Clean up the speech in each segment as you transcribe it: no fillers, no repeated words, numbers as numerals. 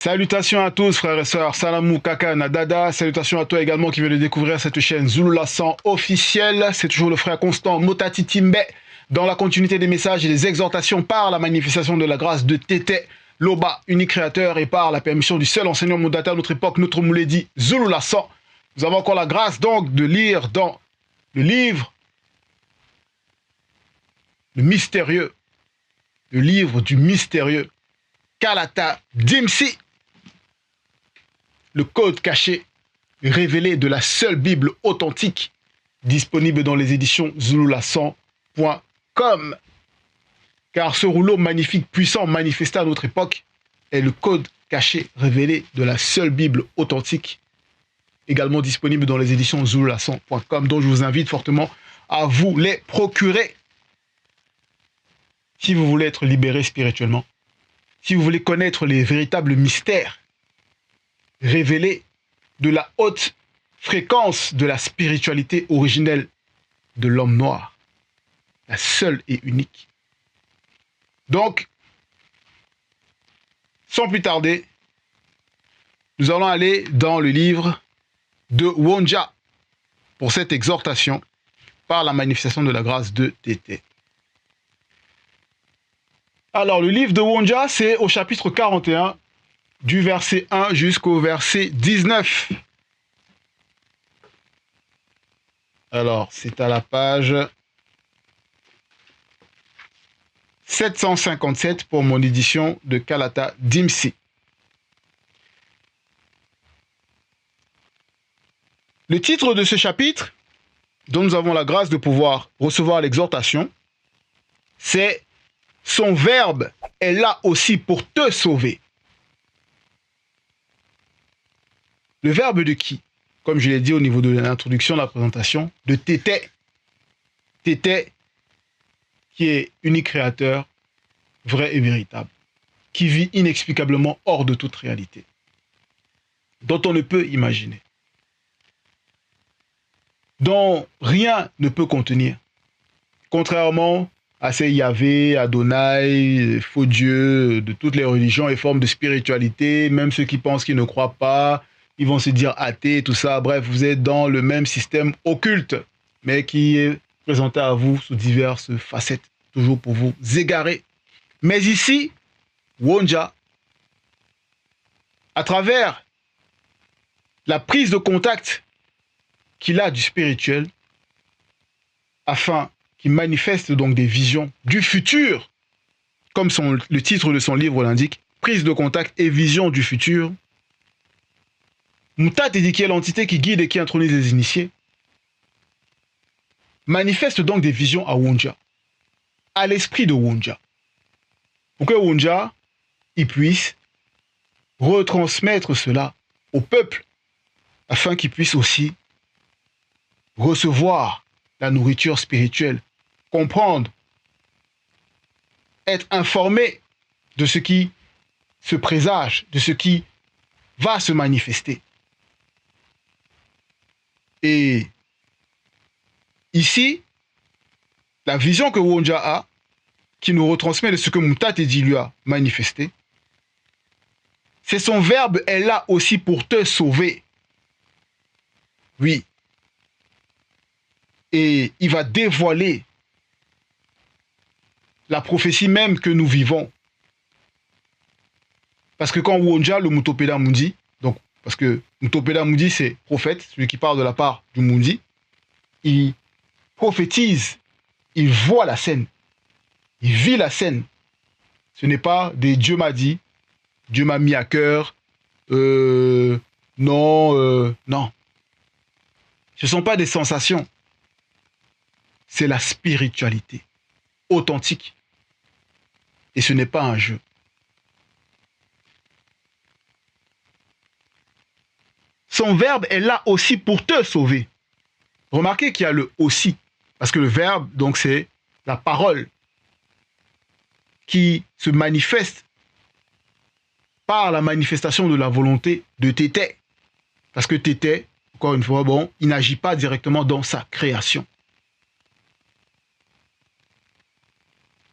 Salutations à tous, frères et sœurs. Salamou Kaka Nadada. Salutations à toi également qui viens de découvrir cette chaîne Zulu Lassan officielle. C'est toujours le frère constant Motati Timbe dans la continuité des messages et des exhortations par la manifestation de la grâce de Tété Loba, unique créateur, et par la permission du seul enseignant mondata à notre époque, notre Mouledi Zulu Lassan. Nous avons encore la grâce donc de lire dans le livre le livre du mystérieux Kalata Dimsi, le code caché révélé de la seule Bible authentique, disponible dans les éditions zululassan.com. Car ce rouleau magnifique, puissant, manifesté à notre époque, est le code caché révélé de la seule Bible authentique, également disponible dans les éditions zululassan.com, dont je vous invite fortement à vous les procurer. Si vous voulez être libéré spirituellement, si vous voulez connaître les véritables mystères révélés de la haute fréquence de la spiritualité originelle de l'homme noir, la seule et unique. Donc, sans plus tarder, nous allons aller dans le livre de Wonja pour cette exhortation par la manifestation de la grâce de Tété. Alors, le livre de Wonja, c'est au chapitre 41, du verset 1 jusqu'au verset 19. Alors, c'est à la page 757 pour mon édition de Kalata Dimsi. Le titre de ce chapitre, dont nous avons la grâce de pouvoir recevoir l'exhortation, c'est « Son verbe est là aussi pour te sauver ». Le verbe de qui? Comme je l'ai dit au niveau de l'introduction, de la présentation, de Tété. Tété, qui est unique créateur, vrai et véritable, qui vit inexplicablement hors de toute réalité, dont on ne peut imaginer, dont rien ne peut contenir, contrairement à ces Yahvé, Adonai, faux dieux de toutes les religions et formes de spiritualité, même ceux qui pensent qu'ils ne croient pas, ils vont se dire athées, tout ça. Bref, vous êtes dans le même système occulte, mais qui est présenté à vous sous diverses facettes, toujours pour vous égarer. Mais ici, Wonja, à travers la prise de contact qu'il a du spirituel, afin qu'il manifeste donc des visions du futur, comme le titre de son livre l'indique, prise de contact et vision du futur, Moutat dit qui est l'entité qui guide et qui intronise les initiés, manifeste donc des visions à Wonja, à l'esprit de Wonja, pour que Wonja il puisse retransmettre cela au peuple, afin qu'il puisse aussi recevoir la nourriture spirituelle, comprendre, être informé de ce qui se présage, de ce qui va se manifester. Et ici, la vision que Wonja a, qui nous retransmet de ce que Moutatedi lui a manifesté, c'est son verbe est là aussi pour te sauver. Oui. Et il va dévoiler la prophétie même que nous vivons. Parce que quand Wonja, le Mutopeda Mundi, donc, parce que Mutopeda Mundi, c'est prophète, celui qui parle de la part du Mundi, il prophétise, il voit la scène, il vit la scène. Ce n'est pas des Dieu m'a dit, Dieu m'a mis à cœur, non. Ce ne sont pas des sensations. C'est la spiritualité authentique. Et ce n'est pas un jeu. Son verbe est là aussi pour te sauver. Remarquez qu'il y a le aussi, parce que le verbe, donc, c'est la parole qui se manifeste par la manifestation de la volonté de Tété. Parce que Tété, encore une fois, bon, il n'agit pas directement dans sa création.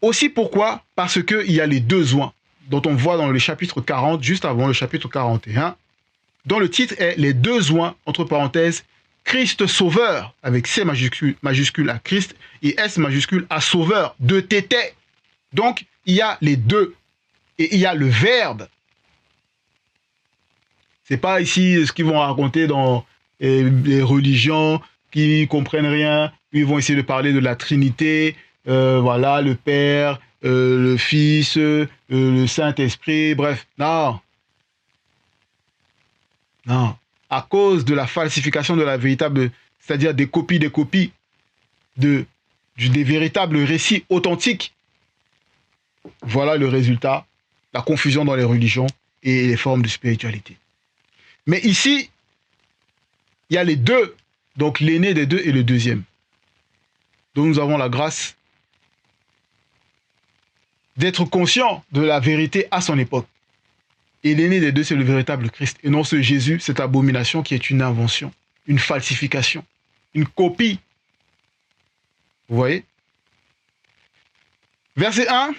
Aussi pourquoi? Parce qu'il y a les deux oins. dont on voit dans le chapitre 40, juste avant le chapitre 41, dont le titre est « Les deux oints », entre parenthèses, Christ sauveur, avec C majuscule à Christ et S majuscule à sauveur, de tété. Donc, il y a les deux. Et il y a le verbe. C'est pas ici ce qu'ils vont raconter dans les religions qui comprennent rien. Ils vont essayer de parler de la Trinité, voilà, le Père, le Fils, le Saint-Esprit, bref. Non. Non. À cause de la falsification de la véritable, c'est-à-dire des copies, des véritables récits authentiques. Voilà le résultat, la confusion dans les religions et les formes de spiritualité. Mais ici, il y a les deux, donc l'aîné des deux et le deuxième. Donc nous avons la grâce d'être conscient de la vérité à son époque. Et l'aîné des deux, c'est le véritable Christ. Et non ce Jésus, cette abomination qui est une invention, une falsification, une copie. Vous voyez? Verset 1.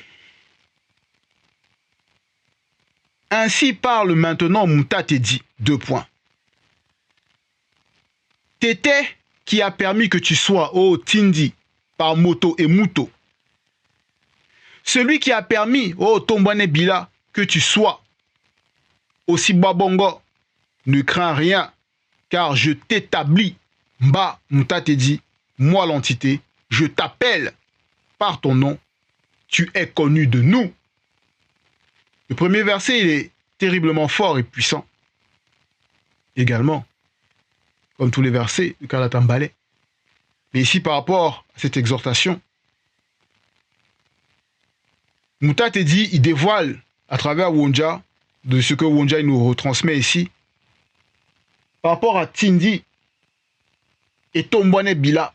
Ainsi parle maintenant Mouta Tedi. 2 points. Tété qui a permis que tu sois, ô Tindi, par Moto et Muto. Celui qui a permis, ô Tombane Bila, que tu sois, aussi Babongo, ne crains rien, car je t'établis, Mba Mouta Tedi, moi l'entité, je t'appelle par ton nom, tu es connu de nous. Le premier verset, il est terriblement fort et puissant. Également, comme tous les versets du Kalatambale. Mais ici, par rapport à cette exhortation, Mouta Tedi, il dévoile à travers Wonja, de ce que Wonja nous retransmet ici, par rapport à Tindi et Tombone Bila.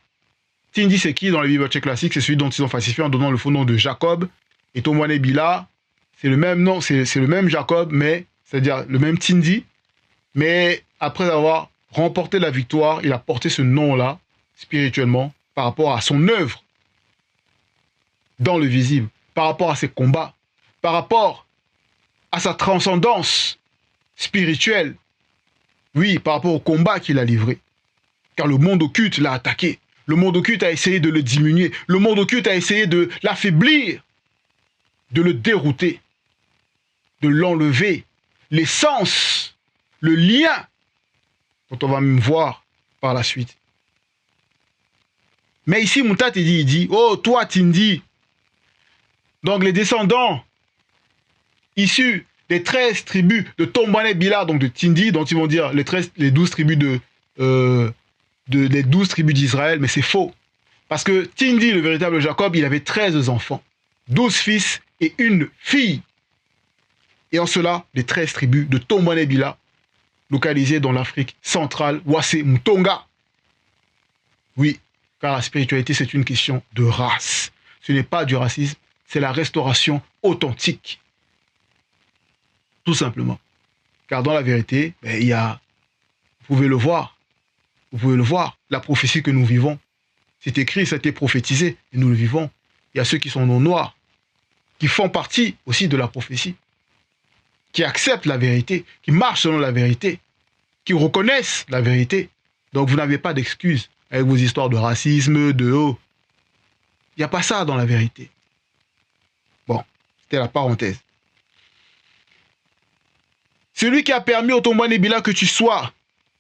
Tindi, c'est qui dans les bibliothèques classiques? C'est celui dont ils ont falsifié en donnant le faux nom de Jacob. Et Tombone Bila, c'est le même nom, c'est le même Jacob, mais c'est-à-dire le même Tindi. Mais après avoir remporté la victoire, il a porté ce nom-là, spirituellement, par rapport à son œuvre, dans le visible, par rapport à ses combats, par rapport à sa transcendance spirituelle. Oui, par rapport au combat qu'il a livré. Car le monde occulte l'a attaqué. Le monde occulte a essayé de le diminuer. Le monde occulte a essayé de l'affaiblir, de le dérouter, de l'enlever. L'essence, le lien, dont on va même voir par la suite. Mais ici, Mouta Tedi, il dit, oh, toi, Tindi. Donc, les descendants issus des 13 tribus de Tombane Bila, donc de Tindi, dont ils vont dire les 12 tribus les 12 tribus d'Israël, mais c'est faux. Parce que Tindi, le véritable Jacob, il avait 13 enfants, 12 fils et une fille. Et en cela, les 13 tribus de Tombane Bila, localisées dans l'Afrique centrale, Wassé Moutonga. Oui, car la spiritualité, c'est une question de race. Ce n'est pas du racisme, c'est la restauration authentique. Tout simplement. Car dans la vérité, il y a, vous pouvez le voir, la prophétie que nous vivons. C'est écrit, ça a été prophétisé, et nous le vivons. Il y a ceux qui sont non noirs, qui font partie aussi de la prophétie, qui acceptent la vérité, qui marchent selon la vérité, qui reconnaissent la vérité. Donc vous n'avez pas d'excuses avec vos histoires de racisme, de haut. Il n'y a pas ça dans la vérité. Bon, c'était la parenthèse. Celui qui a permis au Tombane Bila que tu sois,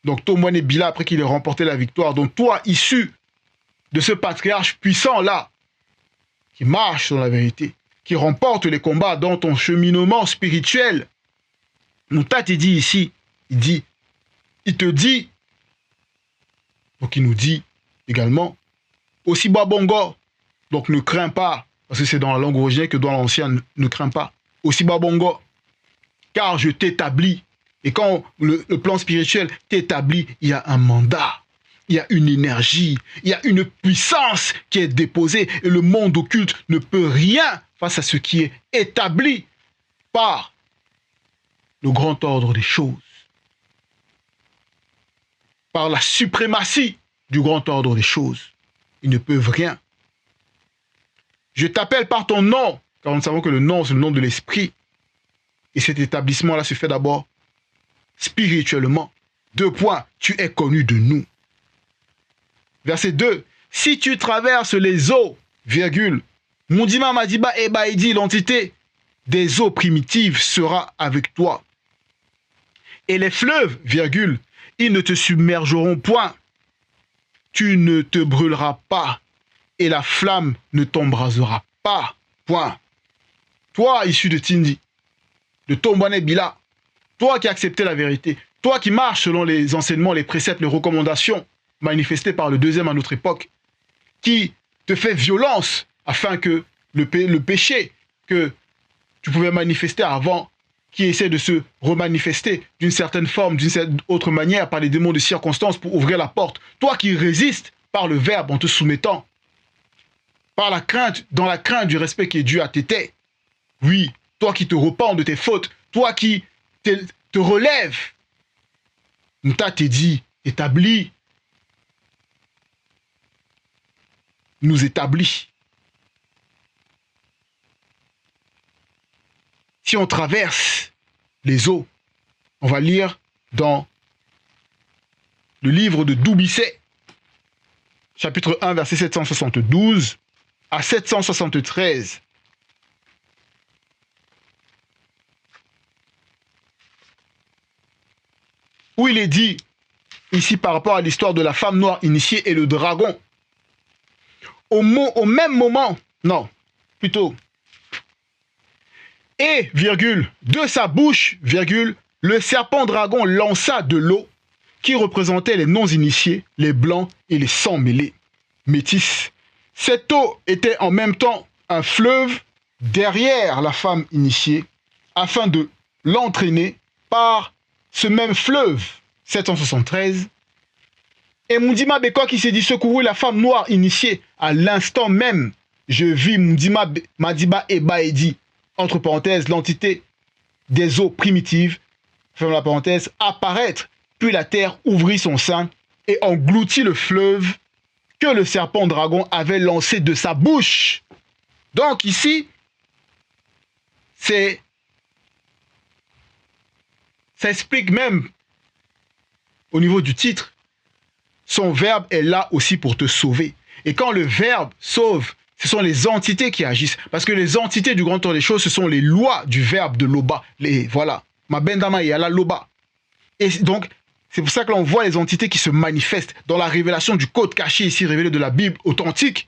donc Tombane Bila, après qu'il ait remporté la victoire, donc toi, issu de ce patriarche puissant-là, qui marche dans la vérité, qui remporte les combats dans ton cheminement spirituel. Mouta Tedi ici, il te dit, donc il nous dit également, aussi Babongo, donc ne crains pas, parce que c'est dans la langue originelle que dans l'ancien, ne crains pas, aussi Babongo, car je t'établis. Et quand le plan spirituel t'établit, il y a un mandat, il y a une énergie, il y a une puissance qui est déposée et le monde occulte ne peut rien face à ce qui est établi par le grand ordre des choses, par la suprématie du grand ordre des choses. Ils ne peuvent rien. Je t'appelle par ton nom, car nous savons que le nom, c'est le nom de l'esprit. Et cet établissement-là se fait d'abord spirituellement. 2 points, tu es connu de nous. Verset 2, si tu traverses les eaux, virgule, Mundima Madiba Ebaidi, l'entité des eaux primitives sera avec toi. Et les fleuves, virgule, ils ne te submergeront point. Tu ne te brûleras pas et la flamme ne t'embrasera pas. Point. Toi, issu de Tindi, de Tombouane Bila, toi qui as accepté la vérité, toi qui marches selon les enseignements, les préceptes, les recommandations manifestées par le deuxième à notre époque, qui te fait violence afin que le péché que tu pouvais manifester avant, qui essaie de se remanifester d'une certaine forme, d'une certaine autre manière, par les démons de circonstances pour ouvrir la porte. Toi qui résistes par le verbe en te soumettant, par la crainte, dans la crainte du respect qui est dû à tes têtes. Oui, toi qui te repens de tes fautes, toi qui te relèves. Nta te dit, établis, nous établit. Si on traverse les eaux, on va lire dans le livre de Doubisset, chapitre 1, verset 772 à 773. Où il est dit, ici par rapport à l'histoire de la femme noire initiée et le dragon, au même moment, non, plutôt, et, virgule, de sa bouche, virgule, le serpent dragon lança de l'eau qui représentait les non-initiés, les blancs et les sans-mêlés, métis. Cette eau était en même temps un fleuve derrière la femme initiée, afin de l'entraîner par ce même fleuve, 773. Et Mundima Bekwa qui s'est dit secourir la femme noire initiée, à l'instant même, je vis Mundima Madiba Ebaedi, entre parenthèses, l'entité des eaux primitives, ferme la parenthèse, apparaître, puis la terre ouvrit son sein et engloutit le fleuve que le serpent dragon avait lancé de sa bouche. Donc ici, ça explique même au niveau du titre, son verbe est là aussi pour te sauver. Et quand le verbe sauve, ce sont les entités qui agissent. Parce que les entités du grand tour des choses, ce sont les lois du verbe de Loba. Voilà. Ma bendama et ala Loba. Et donc, c'est pour ça que l'on voit les entités qui se manifestent dans la révélation du code caché ici révélé de la Bible authentique.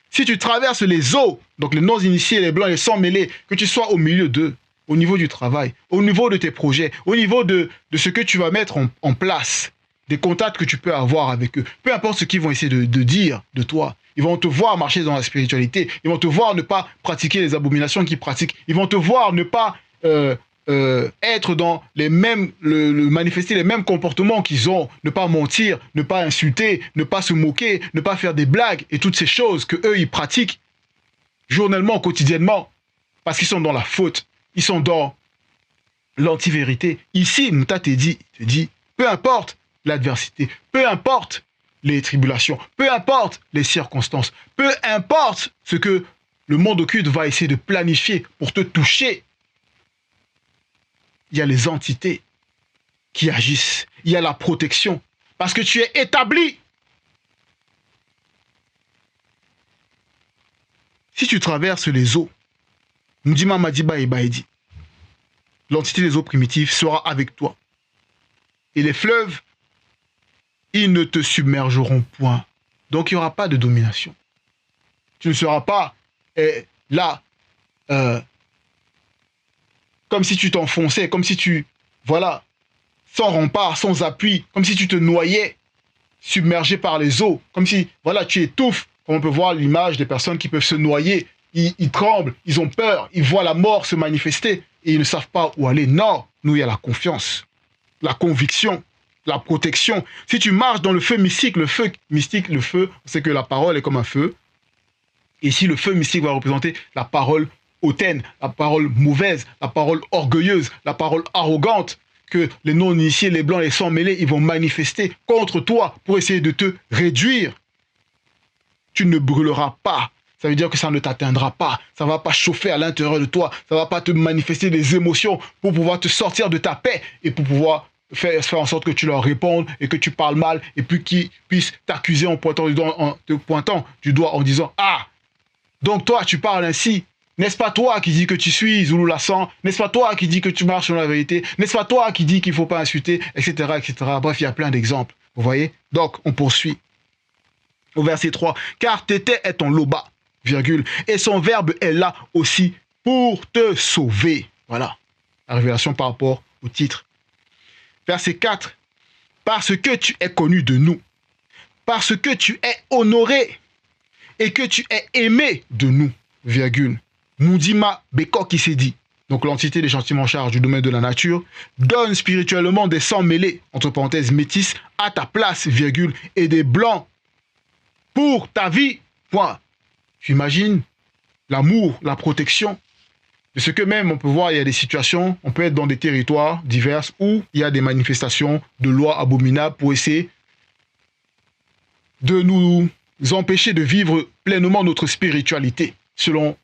Si tu traverses les eaux, donc les non-initiés, les blancs, les sans-mêlés, que tu sois au milieu d'eux, au niveau du travail, au niveau de tes projets, au niveau de ce que tu vas mettre en place, des contacts que tu peux avoir avec eux, peu importe ce qu'ils vont essayer de dire de toi, ils vont te voir marcher dans la spiritualité, ils vont te voir ne pas pratiquer les abominations qu'ils pratiquent, ils vont te voir ne pas être dans les mêmes, manifester les mêmes comportements qu'ils ont, ne pas mentir, ne pas insulter, ne pas se moquer, ne pas faire des blagues et toutes ces choses que eux ils pratiquent journellement, quotidiennement, parce qu'ils sont dans la faute, ils sont dans l'antivérité. Ici, Mouta te dit, peu importe l'adversité, peu importe les tribulations, peu importe les circonstances, peu importe ce que le monde occulte va essayer de planifier pour te toucher, il y a les entités qui agissent, il y a la protection, parce que tu es établi. Si tu traverses les eaux, Ndima Madiba et Baedi, l'entité des eaux primitives sera avec toi. Et les fleuves, ils ne te submergeront point. Donc il n'y aura pas de domination. Tu ne seras pas là, comme si tu t'enfonçais, comme si tu, voilà, sans rempart, sans appui, comme si tu te noyais, submergé par les eaux, comme si, voilà, tu étouffes. Comme on peut voir l'image des personnes qui peuvent se noyer, ils tremblent, ils ont peur, ils voient la mort se manifester et ils ne savent pas où aller. Non, nous, il y a la confiance, la conviction, la protection. Si tu marches dans le feu mystique, le feu, on sait que la parole est comme un feu. Ici, le feu mystique va représenter la parole hautaine, la parole mauvaise, la parole orgueilleuse, la parole arrogante que les non-initiés, les blancs, les sans-mêlés, ils vont manifester contre toi pour essayer de te réduire. Tu ne brûleras pas, ça veut dire que ça ne t'atteindra pas. Ça ne va pas chauffer à l'intérieur de toi. Ça ne va pas te manifester des émotions pour pouvoir te sortir de ta paix et pour pouvoir faire en sorte que tu leur répondes et que tu parles mal et puis qu'ils puissent t'accuser en te pointant du doigt en disant « Ah, donc toi, tu parles ainsi. N'est-ce pas toi qui dis que tu suis Zulu Lassan? N'est-ce pas toi qui dis que tu marches dans la vérité? N'est-ce pas toi qui dis qu'il ne faut pas insulter, etc., etc. » Bref, il y a plein d'exemples. Vous voyez? Donc, on poursuit. Au verset 3. « Car Tété est ton loba, virgule, et son verbe est là aussi pour te sauver. » Voilà. La révélation par rapport au titre. Verset 4. « Parce que tu es connu de nous, parce que tu es honoré, et que tu es aimé de nous, virgule. Moudima Beko qui s'est dit, donc l'entité des gentillements en charge du domaine de la nature, donne spirituellement des sangs mêlés, entre parenthèses métis, à ta place, virgule, et des blancs pour ta vie, point. Tu imagines l'amour, la protection, de ce que même on peut voir, il y a des situations, on peut être dans des territoires divers où il y a des manifestations de lois abominables pour essayer de nous empêcher de vivre pleinement notre spiritualité selon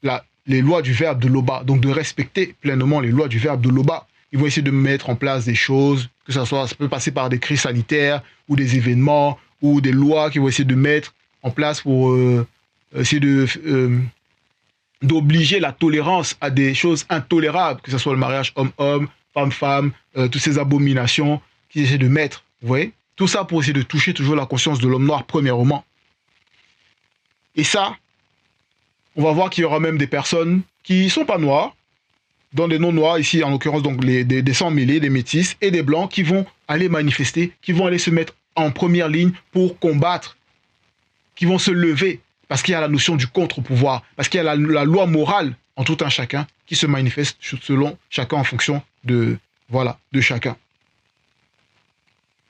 les lois du verbe de Loba, donc de respecter pleinement les lois du verbe de Loba. Ils vont essayer de mettre en place des choses, que ça peut passer par des crises sanitaires ou des événements ou des lois qu'ils vont essayer de mettre en place pour essayer d'obliger la tolérance à des choses intolérables, que ce soit le mariage homme-homme, femme-femme, toutes ces abominations qu'ils essaient de mettre. Vous voyez? Tout ça pour essayer de toucher toujours la conscience de l'homme noir premièrement. Et ça, on va voir qu'il y aura même des personnes qui ne sont pas noires, dans des non-noirs, ici en l'occurrence donc des sangs mêlés, des métis et des blancs qui vont aller manifester, qui vont aller se mettre en première ligne pour combattre, qui vont se lever, parce qu'il y a la notion du contre-pouvoir, parce qu'il y a la loi morale en tout un chacun qui se manifeste selon chacun en fonction de chacun.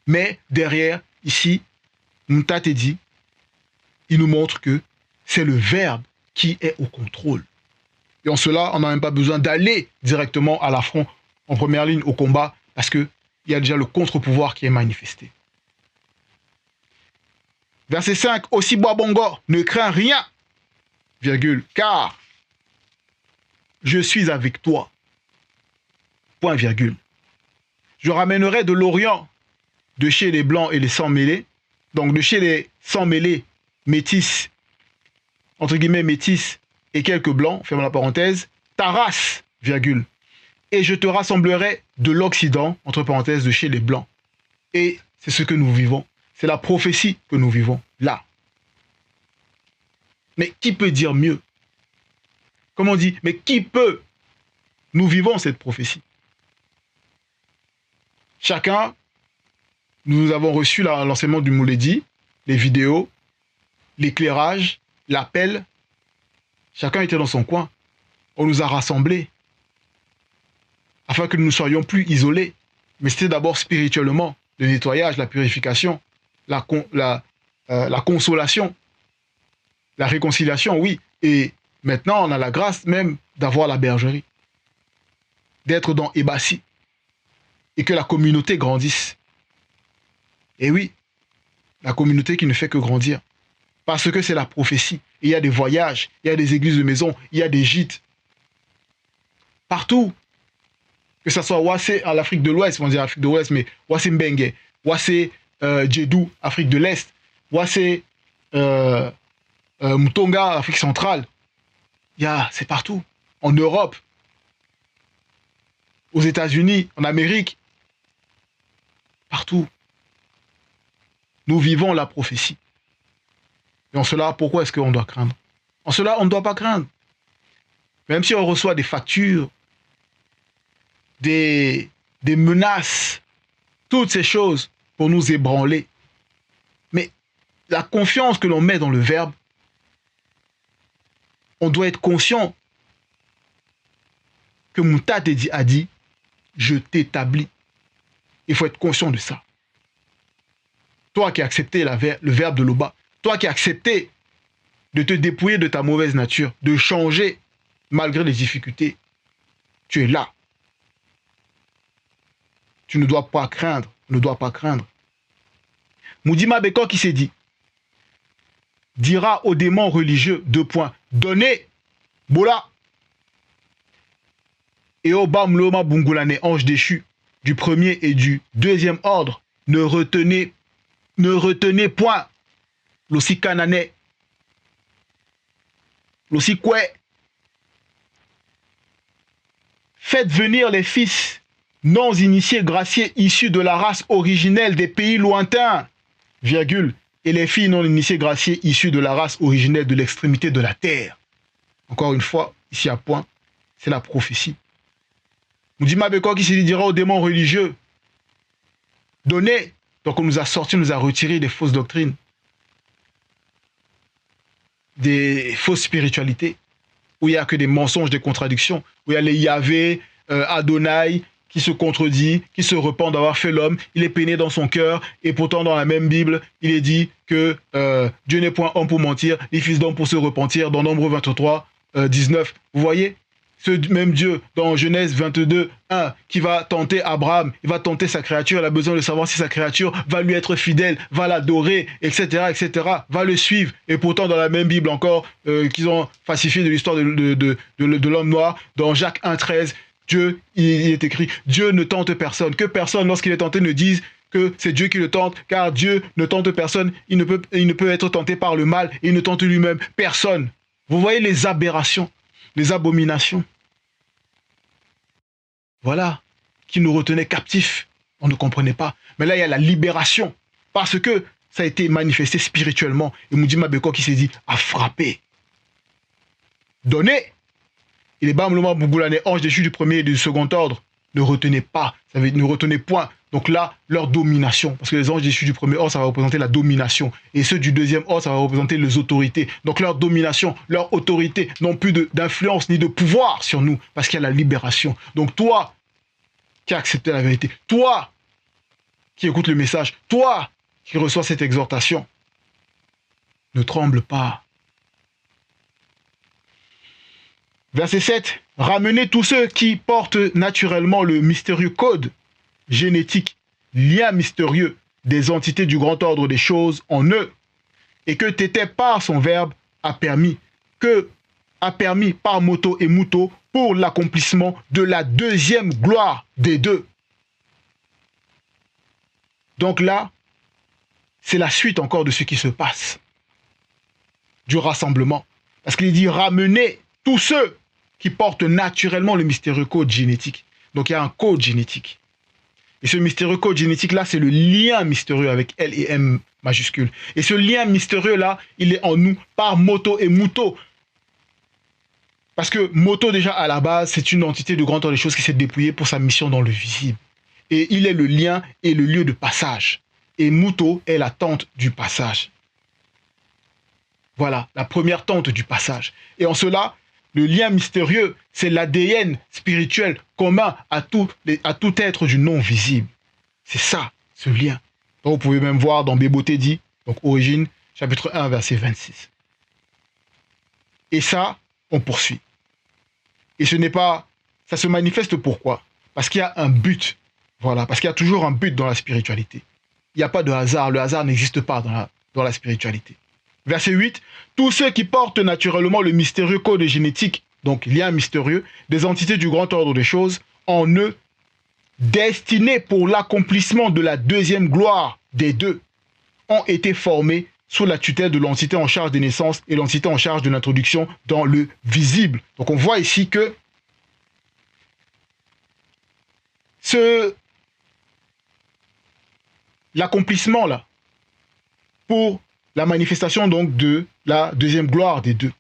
Mais derrière, ici, Mouta te dit, il nous montre que c'est le verbe qui est au contrôle. Et en cela, on n'a même pas besoin d'aller directement à l'affront, en première ligne, au combat, parce qu'il y a déjà le contre-pouvoir qui est manifesté. Verset 5, « Aussi Boabongo, ne crains rien, virgule, car je suis avec toi. Point virgule. Je ramènerai de l'Orient, de chez les Blancs et les sangs mêlés, donc de chez les sangs mêlés, métis, entre guillemets métis, et quelques blancs, ferme la parenthèse, ta race, virgule, et je te rassemblerai de l'Occident, entre parenthèses, de chez les blancs. Et c'est ce que nous vivons. C'est la prophétie que nous vivons, là. Mais qui peut dire mieux? Comme on dit, mais qui peut? Nous vivons cette prophétie. Chacun, nous avons reçu l'enseignement du Mouledi, les vidéos, l'éclairage, l'appel. Chacun était dans son coin. On nous a rassemblés afin que nous ne soyons plus isolés. Mais c'était d'abord spirituellement, le nettoyage, la purification, la consolation, la réconciliation, oui. Et maintenant, on a la grâce même d'avoir la bergerie, d'être dans Ebassi, et que la communauté grandisse. Et oui, la communauté qui ne fait que grandir. Parce que c'est la prophétie. Il y a des voyages, il y a des églises de maison, il y a des gîtes. Partout. Que ce soit Ouassé en Afrique de l'Ouest, on dit Afrique de l'Ouest, mais Ouassé Mbengue, Ouassé Djedou, Afrique de l'Est, Ouassé Moutonga, Afrique centrale. C'est partout. En Europe, aux États-Unis, en Amérique. Partout. Nous vivons la prophétie. Et en cela, pourquoi est-ce qu'on doit craindre? En cela, on ne doit pas craindre. Même si on reçoit des factures, des menaces, toutes ces choses pour nous ébranler. Mais la confiance que l'on met dans le verbe, on doit être conscient que Mouta a dit, je t'établis. Il faut être conscient de ça. Toi qui as accepté le verbe de Loba, toi qui as accepté de te dépouiller de ta mauvaise nature, de changer malgré les difficultés, tu es là. Tu ne dois pas craindre, ne dois pas craindre. Moudima Beko qui s'est dit, dira aux démons religieux, donnez, bola. Et au Bamloma Bungulane, ange déchu, du premier et du deuxième ordre, ne retenez point l'ossi cananais, l'ossi koué. Faites venir les fils non initiés graciés issus de la race originelle des pays lointains, virgule, et les filles non initiées graciées issues de la race originelle de l'extrémité de la terre. Encore une fois, ici à point, c'est la prophétie. Moudima Beko qui se dira aux démons religieux, donnez, donc on nous a sorti, on nous a retiré des fausses doctrines, des fausses spiritualités, où il n'y a que des mensonges, des contradictions, où il y a les Yahvé, Adonai, qui se contredit, qui se repent d'avoir fait l'homme, il est peiné dans son cœur, et pourtant dans la même Bible, il est dit que Dieu n'est point homme pour mentir, ni fils d'homme pour se repentir, dans Nombre 23, 19. Vous voyez, ce même Dieu, dans Genèse 22, 1, qui va tenter Abraham, il va tenter sa créature, il a besoin de savoir si sa créature va lui être fidèle, va l'adorer, etc., etc., va le suivre. Et pourtant, dans la même Bible encore, qu'ils ont falsifié de l'histoire de l'homme noir, dans Jacques 1, 13, Dieu, il est écrit, Dieu ne tente personne. Que personne, lorsqu'il est tenté, ne dise que c'est Dieu qui le tente, car Dieu ne tente personne, il ne peut être tenté par le mal, et il ne tente lui-même personne. Vous voyez les aberrations, les abominations. Voilà, qui nous retenaient captifs. On ne comprenait pas. Mais là, il y a la libération, parce que ça a été manifesté spirituellement. Et Moudima Beko qui s'est dit, à frapper. Donner. Et les Bamloma Bungulane, anges déchus du premier et du second ordre, ne retenez pas, ça veut dire ne retenez point. Donc là, leur domination, parce que les anges déchus du premier ordre, ça va représenter la domination. Et ceux du deuxième ordre, ça va représenter les autorités. Donc leur domination, leur autorité n'ont plus d'influence ni de pouvoir sur nous, parce qu'il y a la libération. Donc toi, qui as accepté la vérité, toi, qui écoutes le message, toi, qui reçois cette exhortation, ne tremble pas. Verset 7. Ramenez tous ceux qui portent naturellement le mystérieux code génétique, lien mystérieux des entités du grand ordre des choses en eux, et que Tété par son verbe a permis par moto et muto pour l'accomplissement de la deuxième gloire des deux. Donc là, c'est la suite encore de ce qui se passe, du rassemblement. Parce qu'il dit ramenez tous ceux qui portent naturellement le mystérieux code génétique. Donc il y a un code génétique. Et ce mystérieux code génétique-là, c'est le lien mystérieux avec L et M majuscule. Et ce lien mystérieux-là, il est en nous par moto et muto. Parce que moto, déjà, à la base, c'est une entité de grand ordre des choses qui s'est dépouillée pour sa mission dans le visible. Et il est le lien et le lieu de passage. Et muto est la tente du passage. Voilà, la première tente du passage. Et en cela, le lien mystérieux, c'est l'ADN spirituel commun à tout être du non visible. C'est ça, ce lien. Donc vous pouvez même voir dans Béboté dit, donc Origine, chapitre 1, verset 26. Et ça, on poursuit. Et ce n'est pas... Ça se manifeste pourquoi? Parce qu'il y a un but. Voilà, parce qu'il y a toujours un but dans la spiritualité. Il n'y a pas de hasard. Le hasard n'existe pas dans la spiritualité. Verset 8. Tous ceux qui portent naturellement le mystérieux code génétique, donc lien mystérieux, des entités du grand ordre des choses, en eux, destinés pour l'accomplissement de la deuxième gloire des deux, ont été formés sous la tutelle de l'entité en charge des naissances et l'entité en charge de l'introduction dans le visible. Donc on voit ici que l'accomplissement là, pour la manifestation donc de la deuxième gloire des deux.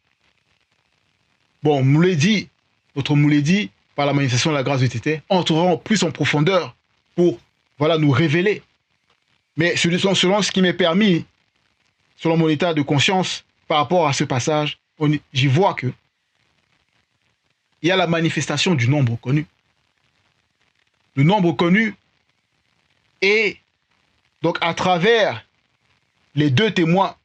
Bon, Mouledi, notre Mouledi, par la manifestation de la grâce de Tété, entreront plus en profondeur pour nous révéler. Mais selon ce qui m'est permis, selon mon état de conscience, par rapport à ce passage, j'y vois que il y a la manifestation du nombre connu. Le nombre connu est donc à travers les deux témoins,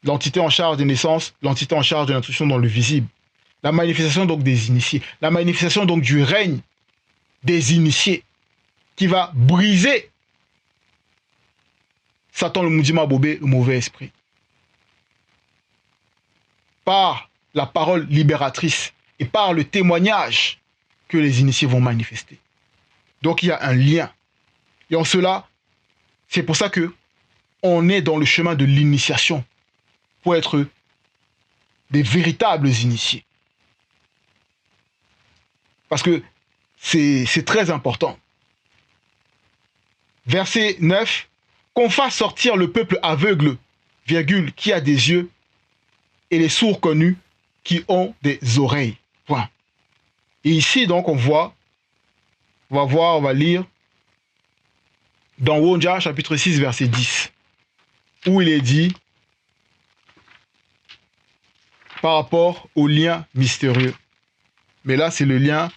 l'entité en charge des naissances, l'entité en charge de l'instruction dans le visible. La manifestation donc des initiés, la manifestation donc du règne des initiés qui va briser Satan le Moudima Bobé, le mauvais esprit. par la parole libératrice et par le témoignage que les initiés vont manifester. Donc il y a un lien. Et en cela, c'est pour ça que on est dans le chemin de l'initiation pour être des véritables initiés. Parce que c'est très important. Verset 9, qu'on fasse sortir le peuple aveugle, virgule, qui a des yeux, et les sourds connus qui ont des oreilles. Point. Et ici, donc, on va lire dans Wonja, chapitre 6, verset 10, où il est dit, par rapport au lien mystérieux. Mais là, c'est le lien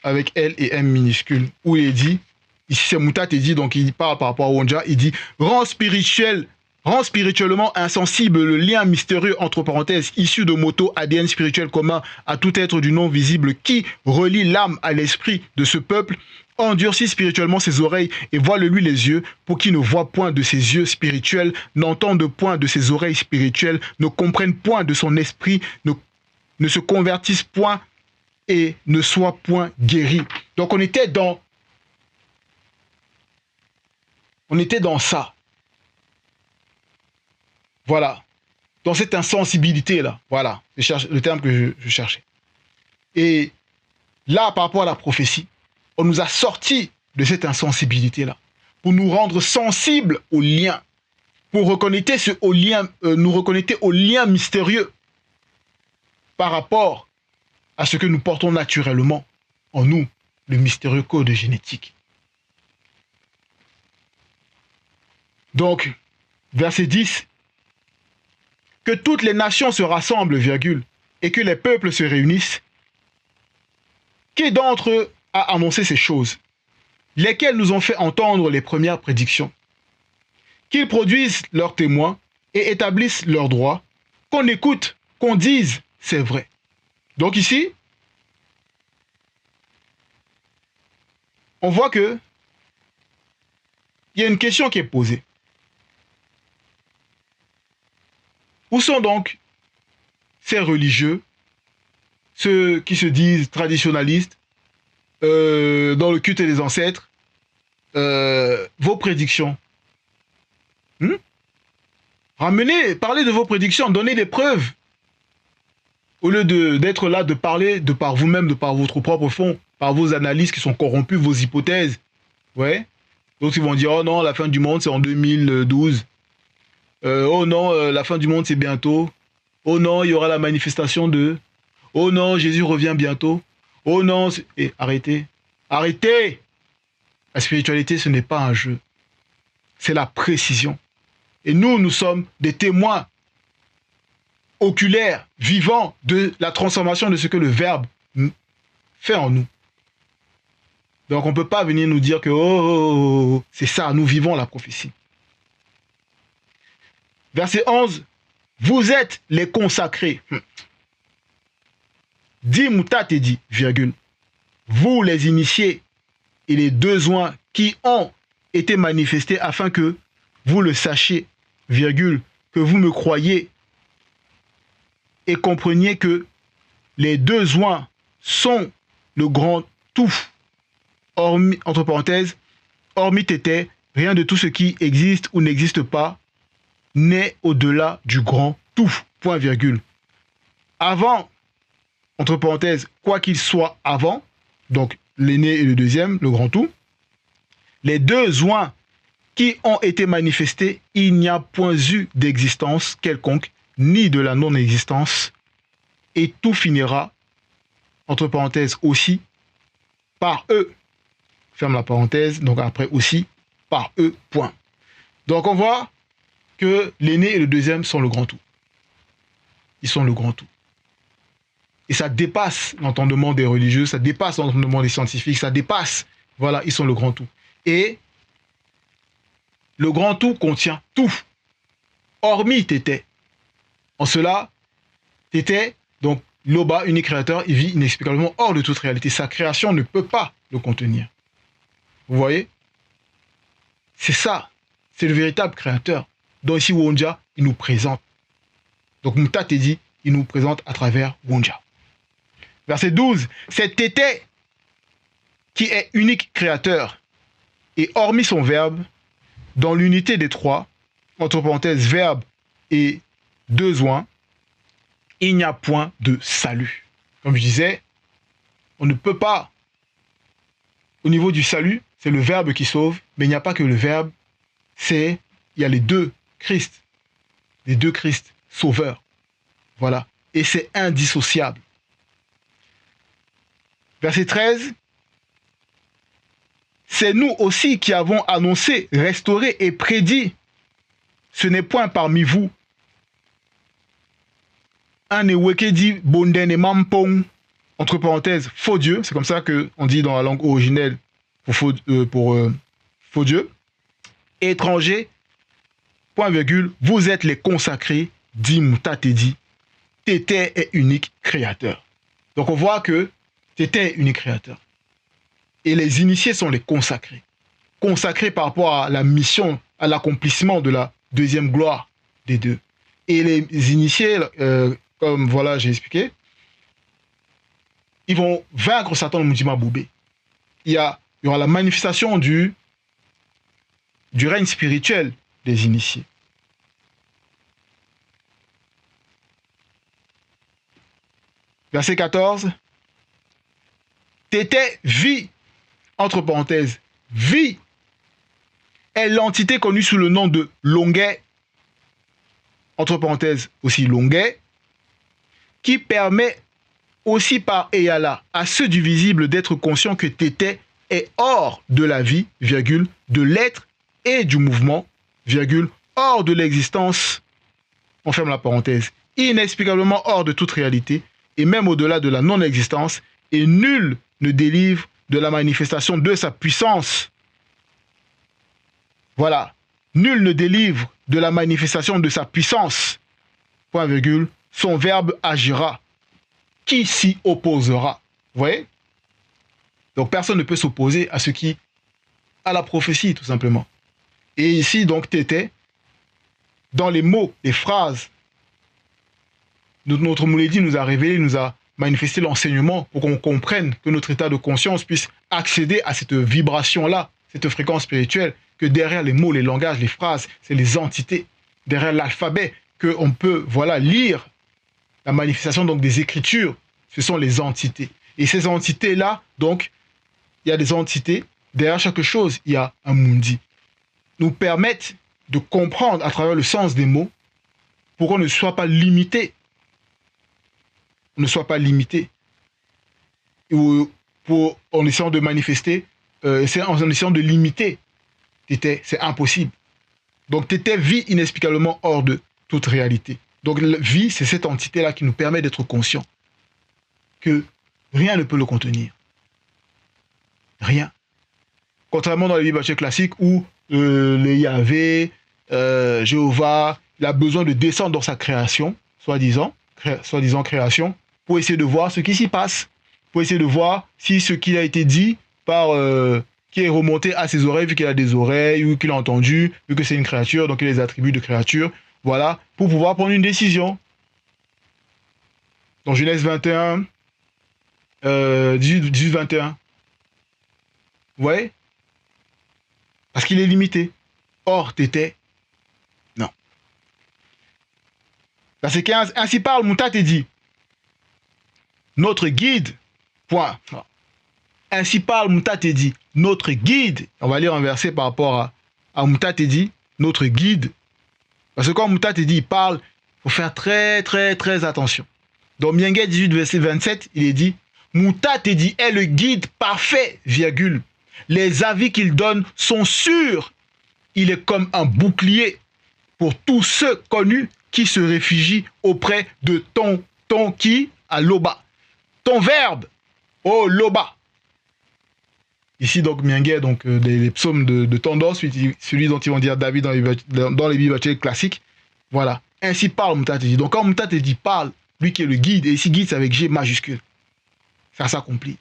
avec L et M minuscule, où il est dit, ici c'est Moutat et dit, donc il parle par rapport à Wonja, il dit, rend spirituellement insensible le lien mystérieux, entre parenthèses, issu de motos ADN spirituel commun à tout être du non visible qui relie l'âme à l'esprit de ce peuple, endurcit spirituellement ses oreilles et voile-lui les yeux pour qu'il ne voie point de ses yeux spirituels, n'entende point de ses oreilles spirituelles, ne comprenne point de son esprit, ne se convertisse point et ne soit point guéri. Donc on était dans ça. Voilà. Dans cette insensibilité-là. Voilà. Le terme que je cherchais. Et là, par rapport à la prophétie, on nous a sortis de cette insensibilité-là pour nous rendre sensibles au lien, pour nous reconnecter au lien mystérieux par rapport à ce que nous portons naturellement en nous, le mystérieux code génétique. Donc, verset 10, que toutes les nations se rassemblent, virgule, et que les peuples se réunissent. Qui d'entre eux a annoncé ces choses, lesquelles nous ont fait entendre les premières prédictions? Qu'ils produisent leurs témoins et établissent leurs droits, qu'on écoute, qu'on dise, c'est vrai. Donc ici, on voit que il y a une question qui est posée. Où sont donc ces religieux, ceux qui se disent traditionnalistes, dans le culte des ancêtres, vos prédictions? Parlez de vos prédictions, donnez des preuves. Au lieu d'être là, de parler de par vous-même, de par votre propre fond, par vos analyses qui sont corrompues, vos hypothèses. Ouais. Donc ils vont dire, oh non, la fin du monde c'est en 2012. Oh non, la fin du monde c'est bientôt. Oh non, il y aura la manifestation de... Oh non, Jésus revient bientôt. Oh non, et arrêtez. Arrêtez! La spiritualité, ce n'est pas un jeu. C'est la précision. Et nous sommes des témoins oculaires, vivants de la transformation de ce que le Verbe fait en nous. Donc on ne peut pas venir nous dire que c'est ça, nous vivons la prophétie. Verset 11, vous êtes les consacrés. Dit Moutat et dit, virgule, vous les initiés et les besoins qui ont été manifestés afin que vous le sachiez, virgule, que vous me croyez et compreniez que les deux joints sont le grand tout, hormis, entre parenthèses, hormis Tété, rien de tout ce qui existe ou n'existe pas n'est au-delà du grand tout, point virgule. Avant, entre parenthèses, quoi qu'il soit avant, donc l'aîné et le deuxième, le grand tout, les deux joints qui ont été manifestés, il n'y a point eu d'existence quelconque, ni de la non-existence, et tout finira, entre parenthèses aussi, par eux. Ferme la parenthèse, donc après aussi, par eux, point. Donc on voit que l'aîné et le deuxième sont le grand tout. Ils sont le grand tout. Et ça dépasse l'entendement des religieux, ça dépasse l'entendement des scientifiques, ça dépasse, voilà, ils sont le grand tout. Et le grand tout contient tout, hormis Tété. En cela, Tété, donc Loba, unique créateur, il vit inexplicablement hors de toute réalité. Sa création ne peut pas le contenir. Vous voyez? C'est ça, c'est le véritable créateur. Donc ici, Wonja, il nous présente. Donc Moutat dit, il nous présente à travers Wunja. Verset 12, c'est Tété qui est unique créateur, et hormis son verbe, dans l'unité des trois, entre parenthèses, verbe et deux oins, il n'y a point de salut. Comme je disais, on ne peut pas, au niveau du salut, c'est le verbe qui sauve, mais il n'y a pas que le verbe, il y a les deux Christ sauveurs. Voilà. Et c'est indissociable. Verset 13, c'est nous aussi qui avons annoncé, restauré et prédit. Ce n'est point parmi vous un ewekedi bonden et mampong, entre parenthèses, faux Dieu, c'est comme ça qu'on dit dans la langue originelle pour faux Dieu, étranger, point virgule, vous êtes les consacrés, dit Moutatedi, Tété est unique créateur. Donc on voit que Tété est unique créateur. Et les initiés sont les consacrés. Consacrés par rapport à la mission, à l'accomplissement de la deuxième gloire des deux. Et les initiés, comme voilà, j'ai expliqué, ils vont vaincre Satan le Mujima Boubé. Il y aura la manifestation du règne spirituel des initiés. Verset 14. Tété vit, entre parenthèses, vie est l'entité connue sous le nom de Longuet, entre parenthèses aussi Longuet, qui permet aussi par Eyala à ceux du visible d'être conscients que Tété est hors de la vie, virgule, de l'être et du mouvement, virgule, hors de l'existence, on ferme la parenthèse, inexplicablement hors de toute réalité, et même au-delà de la non-existence, et nul ne délivre de la manifestation de sa puissance. Voilà, nul ne délivre de la manifestation de sa puissance, point virgule, son verbe agira. Qui s'y opposera? Vous voyez? Donc personne ne peut s'opposer à à la prophétie, tout simplement. Et ici, donc, Tété, dans les mots, les phrases, notre Mouledi nous a révélé, nous a manifesté l'enseignement pour qu'on comprenne que notre état de conscience puisse accéder à cette vibration-là, cette fréquence spirituelle, que derrière les mots, les langages, les phrases, c'est les entités. Derrière l'alphabet, qu'on peut, voilà, lire la manifestation donc des écritures, ce sont les entités. Et ces entités-là, donc, il y a des entités, derrière chaque chose, il y a un mundi. Nous permettent de comprendre à travers le sens des mots pour qu'on ne soit pas limité. On ne soit pas limité. En essayant de manifester, en essayant de limiter, c'est impossible. Donc Tété vit inexplicablement hors de toute réalité. Donc la vie, c'est cette entité-là qui nous permet d'être conscients que rien ne peut le contenir. Rien. Contrairement dans les Bibles classiques où le Yahvé, Jéhovah, il a besoin de descendre dans sa création, soi-disant création, pour essayer de voir ce qui s'y passe, pour essayer de voir si ce qui a été dit par qui est remonté à ses oreilles, vu qu'il a des oreilles, ou qu'il a entendu, vu que c'est une créature, donc il a les attributs de créature, voilà, pour pouvoir prendre une décision. Dans Genèse 21, 18-21. Vous voyez? Parce qu'il est limité. Or, Tété, non. Verset 15, ainsi parle Moutatedi, notre guide, point. Ainsi parle Moutatedi, notre guide. On va lire un verset par rapport à Moutatedi, notre guide. Parce que quand Moutatedi parle, il faut faire très, très, très attention. Dans Miengue 18, verset 27, il est dit, Moutatedi est le guide parfait, virgule. Les avis qu'il donne sont sûrs. Il est comme un bouclier pour tous ceux connus qui se réfugient auprès de ton qui à Loba. Ton verbe, oh Loba. Ici donc Miengue, donc les psaumes de tendance, celui dont ils vont dire David dans les Bibles classiques. Voilà. Ainsi parle Moutatedi. Donc quand Moutatedi parle, lui qui est le guide, et ici guide c'est avec G majuscule. Ça s'accomplit.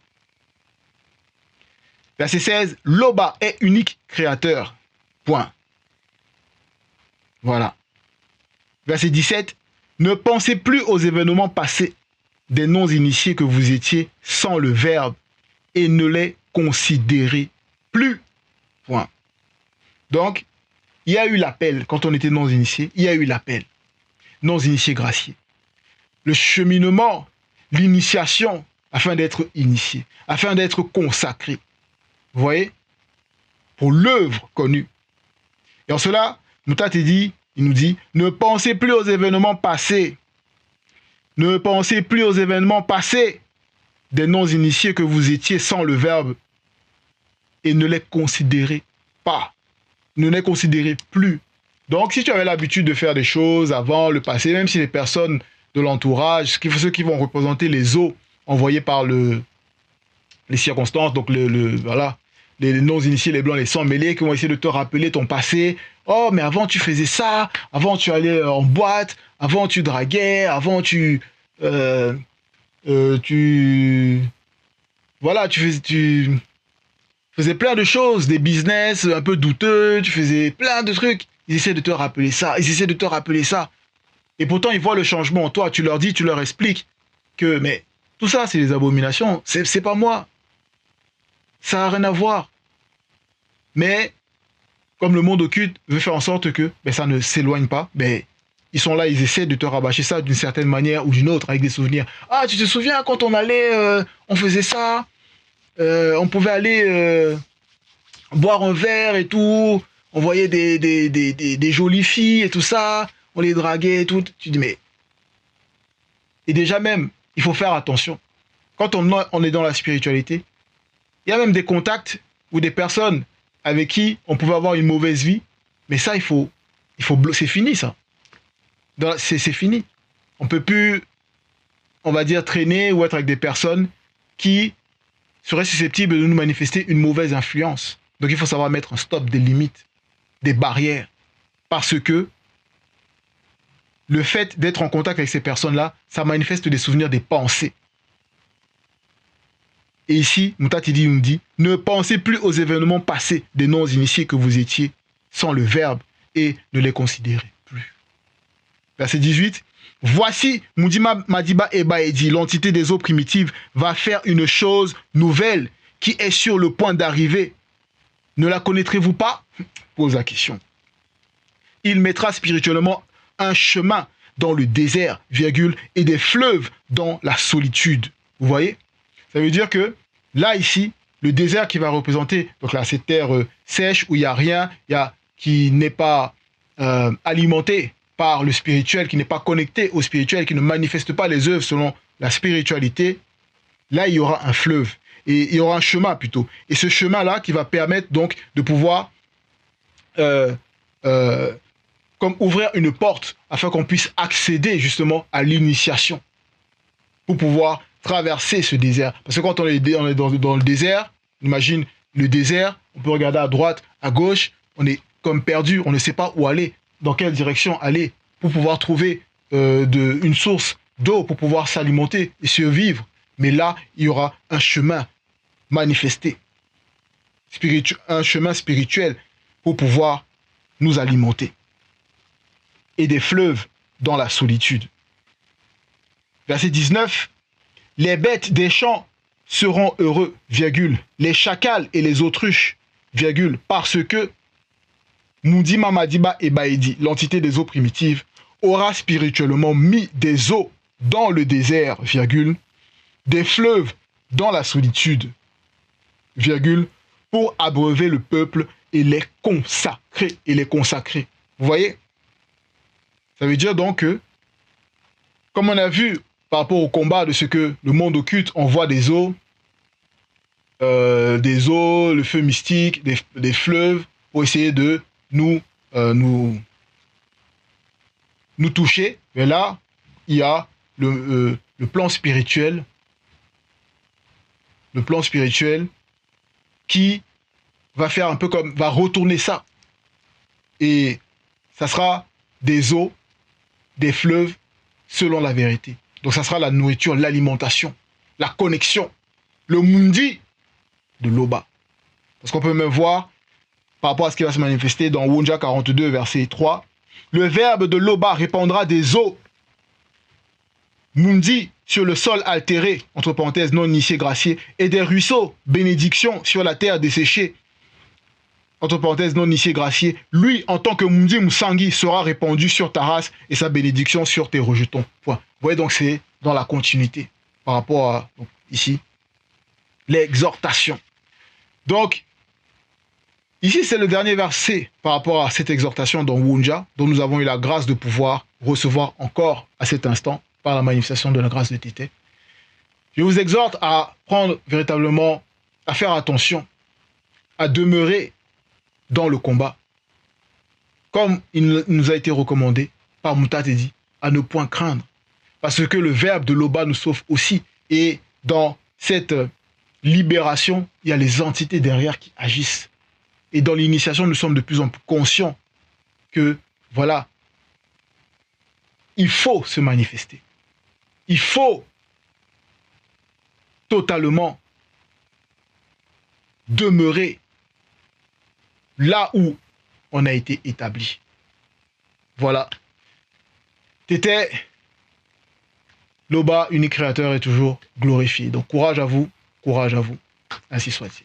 Verset 16, Loba est unique créateur. Point. Voilà. Verset 17, Ne pensez plus aux événements passés des non-initiés que vous étiez sans le verbe et ne les considérez plus. Point. Donc, il y a eu l'appel, quand on était non-initié, il y a eu l'appel. Non-initié gracié. Le cheminement, l'initiation, afin d'être initié, afin d'être consacré. Vous voyez? Pour l'œuvre connue. Et en cela, Moutat il nous dit, ne pensez plus aux événements passés. Ne pensez plus aux événements passés des non-initiés que vous étiez sans le verbe et ne les considérez pas. Ne les considérez plus. Donc, si tu avais l'habitude de faire des choses avant le passé, même si les personnes de l'entourage, ceux qui vont représenter les eaux envoyés par les circonstances, donc voilà, les non-initiés, les blancs, les sans-mêlés, qui vont essayer de te rappeler ton passé. Oh, mais avant tu faisais ça, avant tu allais en boîte, avant tu draguais, avant voilà, tu faisais plein de choses, des business un peu douteux, tu faisais plein de trucs. Ils essaient de te rappeler ça, ils essaient de te rappeler ça. Et pourtant, ils voient le changement en toi. Tu leur dis, tu leur expliques que, mais tout ça, c'est des abominations. C'est pas moi. Ça n'a rien à voir. Mais, comme le monde occulte veut faire en sorte que ça ne s'éloigne pas, ils sont là, ils essaient de te rabâcher ça d'une certaine manière ou d'une autre, avec des souvenirs. Ah, tu te souviens quand on allait, on faisait ça, on pouvait aller boire un verre et tout, on voyait des jolies filles et tout ça, on les draguait et tout. Tu dis, mais... Et déjà même, il faut faire attention. Quand on est dans la spiritualité, il y a même des contacts ou des personnes avec qui on pouvait avoir une mauvaise vie, mais ça, c'est fini ça. C'est fini. On peut plus, on va dire, traîner ou être avec des personnes qui seraient susceptibles de nous manifester une mauvaise influence. Donc il faut savoir mettre un stop, des limites, des barrières. Parce que le fait d'être en contact avec ces personnes-là, ça manifeste des souvenirs, des pensées. Et ici, Moutat nous dit, ne pensez plus aux événements passés des non-initiés que vous étiez sans le verbe et ne les considérez plus. Verset 18. Voici, Moudima Madiba Ebaedi, l'entité des eaux primitives, va faire une chose nouvelle qui est sur le point d'arriver. Ne la connaîtrez-vous pas? Pose la question. Il mettra spirituellement un chemin dans le désert, virgule, et des fleuves dans la solitude. Vous voyez? Ça veut dire que là, ici, le désert qui va représenter, donc là, cette terre sèche où il n'y a rien, qui n'est pas alimenté par le spirituel, qui n'est pas connecté au spirituel, qui ne manifeste pas les œuvres selon la spiritualité, là, il y aura un fleuve. Et il y aura un chemin plutôt. Et ce chemin-là qui va permettre donc de pouvoir comme ouvrir une porte afin qu'on puisse accéder justement à l'initiation pour pouvoir traverser ce désert. Parce que quand on est dans le désert, imagine le désert, on peut regarder à droite, à gauche, on est comme perdu, on ne sait pas où aller, dans quelle direction aller pour pouvoir trouver une source d'eau pour pouvoir s'alimenter et survivre. Mais là, il y aura un chemin manifesté, un chemin spirituel pour pouvoir nous alimenter. Et des fleuves dans la solitude. Verset 19. Les bêtes des champs seront heureux, virgule, les chacals et les autruches, virgule, parce que Moudima Madiba Ebaedi, l'entité des eaux primitives, aura spirituellement mis des eaux dans le désert, virgule, des fleuves dans la solitude, virgule, pour abreuver le peuple et les consacrer. Vous voyez? Ça veut dire donc que, comme on a vu par rapport au combat de ce que le monde occulte, on voit des eaux, le feu mystique, des fleuves, pour essayer de nous toucher. Mais là, il y a le plan spirituel, qui va faire un peu comme, va retourner ça. Et ça sera des eaux, des fleuves, selon la vérité. Donc ça sera la nourriture, l'alimentation, la connexion, le mundi de l'Oba. Parce qu'on peut même voir, par rapport à ce qui va se manifester dans Wonja 42, verset 3, le verbe de l'Oba répandra des eaux Mundi sur le sol altéré, entre parenthèses, non initié gracié, et des ruisseaux, bénédiction sur la terre desséchée, entre parenthèses, non initié gracié, lui, en tant que Mundi Moussangi, sera répandu sur ta race et sa bénédiction sur tes rejetons. Point. Vous voyez, donc c'est dans la continuité par rapport à, donc, ici, l'exhortation. Donc, ici, c'est le dernier verset par rapport à cette exhortation dans Wunja, dont nous avons eu la grâce de pouvoir recevoir encore à cet instant par la manifestation de la grâce de Tété. Je vous exhorte à prendre véritablement, à faire attention, à demeurer dans le combat, comme il nous a été recommandé par Moutatedi, à ne point craindre, parce que le verbe de l'Oba nous sauve aussi, et dans cette libération, il y a les entités derrière qui agissent. Et dans l'initiation, nous sommes de plus en plus conscients que, voilà, il faut se manifester. Il faut totalement demeurer là où on a été établi. Voilà. Tété, l'Oba, unique créateur, est toujours glorifié. Donc courage à vous, ainsi soit-il.